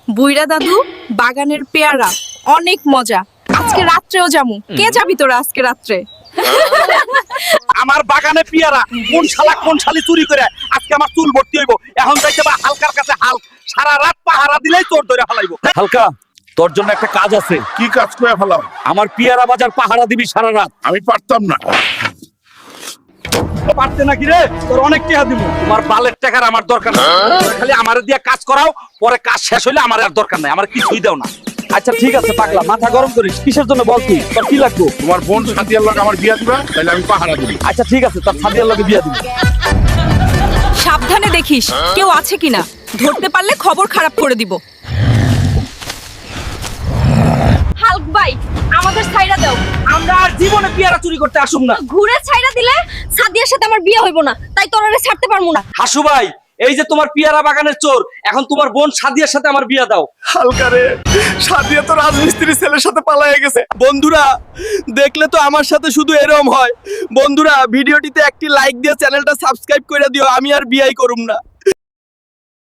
বুইড়া দাদু বাগানের পেয়ারা অনেক মজা। আজকে রাত্রেও যামু। কে যাবি তোরা আজকে রাত্রে? আমার বাগানে পেয়ারা কোন শালি চুরি করে আজকে আমার চুল ভর্তি হইব। এখন যাইতে বা হালকার কাছে হাল সারা রাত পাহারা দিলেই চোর ধরে ফেলাইবো। হালকা, তোর জন্য একটা কাজ আছে। কি কাজ করে ফেলাও? আমার পেয়ারা বাজার পাহারা দিবি সারা রাত। আমি পারতাম না। পারতে নাকি রে? তোর অনেক টাকা দিব। তোমার বালের টাকার আমার দরকার নাই। খালি আমারে দিয়া কাজ করাও, পরে কাজ শেষ হইলে আমার আর দরকার নাই। আমার কিছুই দাও না। আচ্ছা ঠিক আছে পাগলা, মাথা গরম করিস। কিসের জন্য বল তুই? তোর কি লাগবে? তোমার বোন সাথিয়ার লোক আমার বিয়া দিবা, তাহলে আমি পাহারা দিবি। আচ্ছা ঠিক আছে, তোর সাদিয়ার লগে বিয়া দিবি। সাবধানে দেখিস কেউ আছে কিনা। ধরতে পারলে খবর খারাপ করে দিব। হাল্ক ভাই, আমাদের ছাইরা দাও। আমরা আর জীবনে পেয়ারা চুরি করতে আসুম না। ঘুরে ছাইরা দিলে সাদিয়ার সাথে আমার বিয়ে হইব না, তাই তোরারে ছাড়তে পারমু না। হাসু ভাই, এই যে তোমার পেয়ারা বাগানের চোর, এখন তোমার বোন সাদিয়ার সাথে আমার বিয়া দাও। হালকারে সাদিয়া তো রাজমিস্ত্রি ছেলের সাথে পালায়ে গেছে। বন্ধুরা দেখলে তো আমার সাথে শুধু এরকম হয়। বন্ধুরা ভিডিওটিতে একটি লাইক দিয়ে চ্যানেলটা সাবস্ক্রাইব করে দিও। আমি আর বিয়াই করুম না।